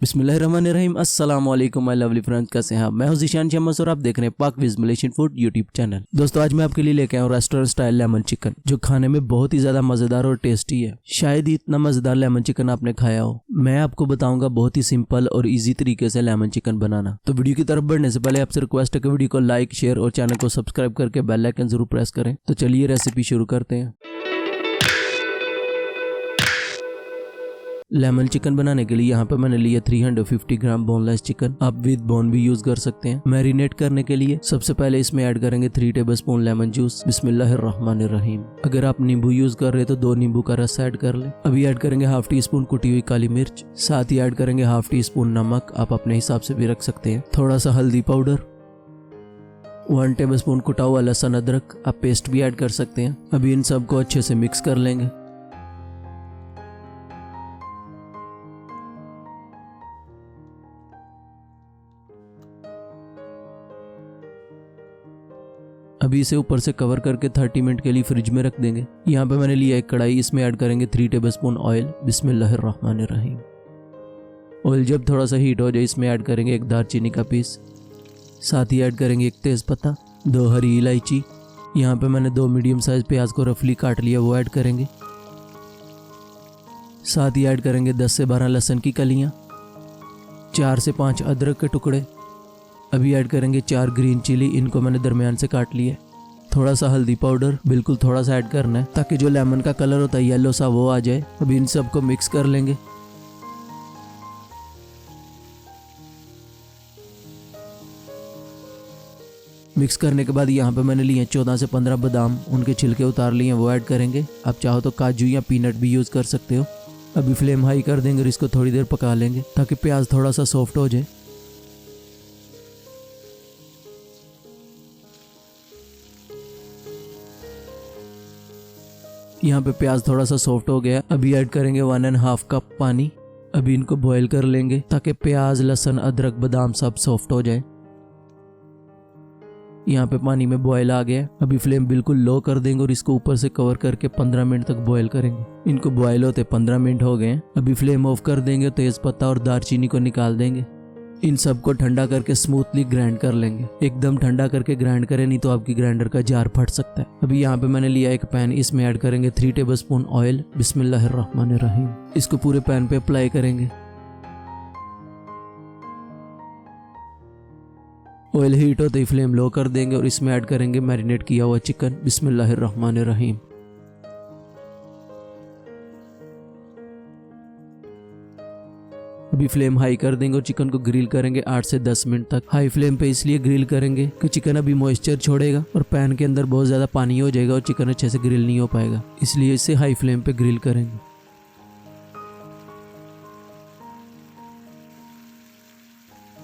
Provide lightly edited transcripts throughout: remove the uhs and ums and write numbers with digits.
बिस्मिल्लाहिर्रहमानिर्रहीम। अस्सलाम वालेकुम माय लवली फ्रेंड्स, कैसे हैं आप? मैं हूं ज़ीशान शम्स और आप देख रहे हैं पाक विज़ मलेशियन फूड यूट्यूब चैनल। दोस्तों, आज मैं आपके लिए लेके आया हूं रेस्टोरेंट स्टाइल लेमन चिकन, जो खाने में बहुत ही ज्यादा मजेदार और टेस्टी है। शायद ही इतना मजेदार लेमन चिकन आपने खाया हो। मैं आपको बताऊंगा बहुत ही सिंपल और ईजी तरीके से लेमन चिकन बनाना। तो वीडियो की तरफ बढ़ने से पहले आपसे रिक्वेस्ट है कि वीडियो को लाइक, शेयर और चैनल को सब्सक्राइब करके बेल आइकन जरूर प्रेस करें। तो चलिए रेसिपी शुरू करते हैं। लेमन चिकन बनाने के लिए यहाँ पे मैंने लिया 350 ग्राम बोनलेस चिकन। आप विद बोन भी यूज कर सकते हैं। मैरिनेट करने के लिए सबसे पहले इसमें ऐड करेंगे 3 टेबलस्पून लेमन जूस। बिस्मिल्लाहिर्रहमानिर्रहीम। अगर आप नींबू यूज कर रहे हैं तो 2 नींबू का रस ऐड कर ले। अभी ऐड करेंगे हाफ टी स्पून कुटी हुई काली मिर्च, साथ ही ऐड करेंगे हाफ टी स्पून नमक, आप अपने हिसाब से भी रख सकते हैं। थोड़ा सा हल्दी पाउडर, 1 टेबलस्पून कुटा हुआ लहसुन अदरक, आप पेस्ट भी ऐड कर सकते हैं। अभी इन सबको अच्छे से मिक्स कर लेंगे। अभी इसे ऊपर से कवर करके 30 मिनट के लिए फ्रिज में रख देंगे। यहाँ पे मैंने लिया एक कढ़ाई, इसमें ऐड करेंगे 3 टेबलस्पून ऑयल। बिस्मिल्लाहिर्रहमानिर्रहीम। ऑयल जब थोड़ा सा हीट हो जाए, इसमें ऐड करेंगे एक दालचीनी का पीस, साथ ही ऐड करेंगे एक तेज़पत्ता, 2 हरी इलायची। यहाँ पे मैंने 2 मीडियम साइज प्याज को रफली काट लिया, वो ऐड करेंगे। साथ ही ऐड करेंगे 10 से 12 लहसुन की कलियाँ, 4 से 5 अदरक के टुकड़े। अभी ऐड करेंगे 4 ग्रीन चिली, इनको मैंने दरमियान से काट लिया। थोड़ा सा हल्दी पाउडर, बिल्कुल थोड़ा सा ऐड करना है ताकि जो लेमन का कलर होता है येलो सा, वो आ जाए। अभी इन सबको मिक्स कर लेंगे। मिक्स करने के बाद यहाँ पे मैंने लिए 14 से 15 बादाम, उनके छिलके उतार लिए, वो ऐड करेंगे। आप चाहो तो काजू या पीनट भी यूज कर सकते हो। अभी फ्लेम हाई कर देंगे और इसको थोड़ी देर पका लेंगे ताकि प्याज थोड़ा सा सॉफ्ट हो जाए। यहाँ पे प्याज थोड़ा सा सॉफ्ट हो गया। अभी ऐड करेंगे 1.5 कप पानी। अभी इनको बॉईल कर लेंगे ताकि प्याज, लहसुन, अदरक, बादाम सब सॉफ्ट हो जाए। यहाँ पे पानी में बॉयल आ गया। अभी फ्लेम बिल्कुल लो कर देंगे और इसको ऊपर से कवर करके 15 मिनट तक बॉयल करेंगे। इनको बॉयल होते 15 मिनट हो गए। अभी फ्लेम ऑफ कर देंगे, तेज पत्ता और दालचीनी को निकाल देंगे। इन सबको ठंडा करके स्मूथली ग्राइंड कर लेंगे। एकदम ठंडा करके ग्राइंड करें, नहीं तो आपकी ग्राइंडर का जार फट सकता है। अभी यहाँ पे मैंने लिया एक पैन, इसमें ऐड करेंगे 3 टेबलस्पून ऑयल। बिस्मिल्लाहिर्रहमानिर्रहीम। इसको पूरे पैन पे अप्लाई करेंगे। ऑयल हीट होते ही फ्लेम लो कर देंगे और इसमें ऐड करेंगे मैरिनेट किया हुआ चिकन। बिस्मिल्लाहिर्रहमानिर्रहीम। अभी फ्लेम हाई कर देंगे और चिकन को ग्रिल करेंगे 8 से 10 मिनट तक। हाई फ्लेम पे इसलिए ग्रिल करेंगे कि चिकन अभी मॉइस्चर छोड़ेगा और पैन के अंदर बहुत ज़्यादा पानी हो जाएगा और चिकन अच्छे से ग्रिल नहीं हो पाएगा, इसलिए इसे हाई फ्लेम पे ग्रिल करेंगे।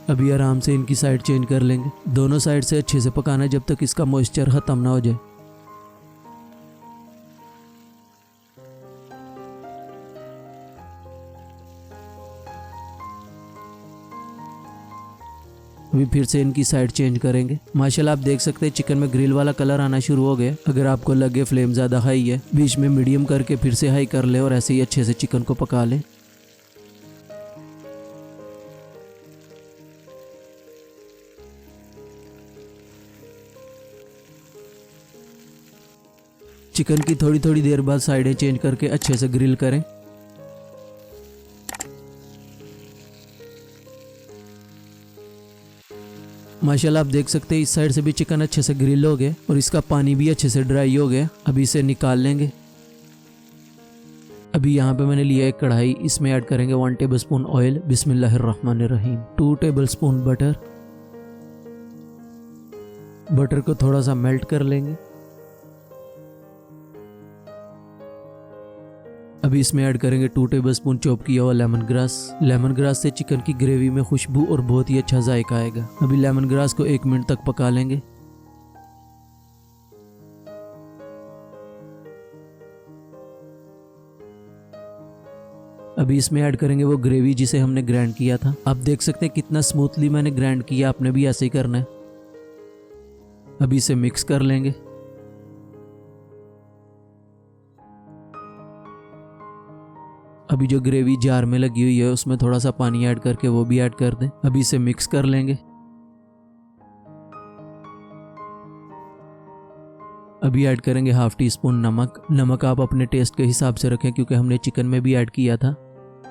अभी आराम से इनकी साइड चेंज कर लेंगे। दोनों साइड से अच्छे से पकाना है जब तक इसका मॉइस्चर खत्म ना हो जाए। अभी फिर से इनकी साइड चेंज करेंगे। माशाल्लाह आप देख सकते हैं चिकन में ग्रिल वाला कलर आना शुरू हो गया। अगर आपको लगे फ्लेम ज़्यादा हाई है, बीच में मीडियम करके फिर से हाई कर ले और ऐसे ही अच्छे से चिकन को पका ले। चिकन की थोड़ी थोड़ी देर बाद साइडें चेंज करके अच्छे से ग्रिल करें। माशाल्लाह आप देख सकते हैं इस साइड से भी चिकन अच्छे से ग्रिल हो गया और इसका पानी भी अच्छे से ड्राई हो गया। अभी इसे निकाल लेंगे। अभी यहाँ पे मैंने लिया एक कढ़ाई, इसमें ऐड करेंगे 1 टेबलस्पून ऑयल। बिस्मिल्लाहिर्रहमानिर्रहीम। 2 टेबलस्पून बटर। बटर को थोड़ा सा मेल्ट कर लेंगे। अभी इसमें ऐड करेंगे 2 टेबलस्पून चॉप किया हुआ लेमन ग्रास। लेमन ग्रास से चिकन की ग्रेवी में खुशबू और बहुत ही अच्छा जायका आएगा। अभी लेमन ग्रास को 1 मिनट तक पका लेंगे। अभी इसमें ऐड करेंगे वो ग्रेवी जिसे हमने ग्राइंड किया था। आप देख सकते हैं कितना स्मूथली मैंने ग्राइंड किया, आपने भी ऐसे ही करना है। अभी इसे मिक्स कर लेंगे। अभी जो ग्रेवी जार में लगी हुई है उसमें थोड़ा सा पानी ऐड करके वो भी ऐड कर दें। अभी इसे मिक्स कर लेंगे। अभी ऐड करेंगे हाफ टी स्पून नमक। नमक आप अपने टेस्ट के हिसाब से रखें क्योंकि हमने चिकन में भी ऐड किया था।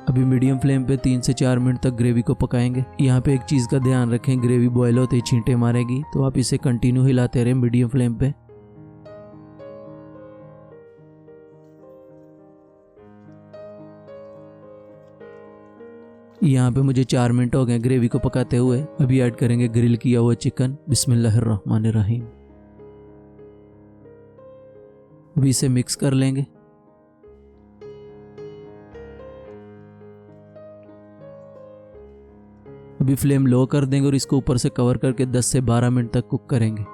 अभी मीडियम फ्लेम पे 3 से 4 मिनट तक ग्रेवी को पकाएंगे। यहाँ पे एक चीज़ का ध्यान रखें, ग्रेवी बॉयल होते ही छींटे मारेगी, तो आप इसे कंटिन्यू हिलाते रहें मीडियम फ्लेम पे। यहाँ पे मुझे 4 मिनट हो गए ग्रेवी को पकाते हुए। अभी ऐड करेंगे ग्रिल किया हुआ चिकन। बिस्मिल्लाहिर्रहमानिर्रहीम। अभी इसे मिक्स कर लेंगे। अभी फ्लेम लो कर देंगे और इसको ऊपर से कवर करके 10 से 12 मिनट तक कुक करेंगे।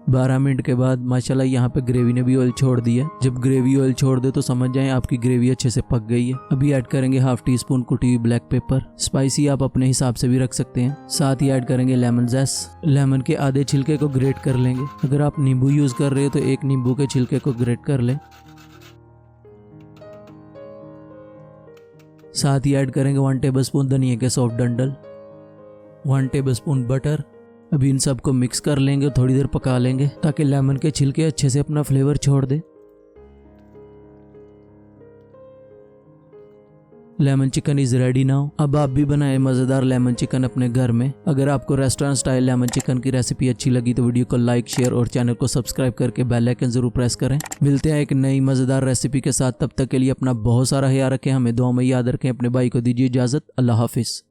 12 मिनट के बाद माशाल्लाह यहाँ पे ग्रेवी ने भी ऑयल छोड़ दिया। जब ग्रेवी ऑयल छोड़ दे तो समझ जाएं आपकी ग्रेवी अच्छे से पक गई है। अभी ऐड करेंगे हाफ टी स्पून कुटी हुई ब्लैक पेपर। स्पाइसी आप अपने हिसाब से भी रख सकते हैं। साथ ही ऐड करेंगे लेमन जेस। लेमन के आधे छिलके को ग्रेट कर लेंगे। अगर आप नींबू यूज कर रहे हो तो एक नींबू के छिलके को ग्रेट कर लें। साथ ही ऐड करेंगे 1 टेबलस्पून धनिया के सॉफ्ट डंडल, 1 टेबलस्पून बटर। अभी इन सबको मिक्स कर लेंगे और थोड़ी देर पका लेंगे ताकि लेमन के छिलके अच्छे से अपना फ्लेवर छोड़ दे। Lemon chicken is ready now. अब आप भी बनाएं मजेदार लेमन चिकन अपने घर में। अगर आपको रेस्टोरेंट स्टाइल लेमन चिकन की रेसिपी अच्छी लगी तो वीडियो को लाइक, शेयर और चैनल को सब्सक्राइब करके बेल आइकन जरूर प्रेस करें। मिलते हैं एक नई मजेदार रेसिपी के साथ। तब तक के लिए अपना बहुत सारा ख्याल रखें, हमें दुआ में याद रखें। अपने भाई को दीजिए इजाजत। अल्लाह हाफिज।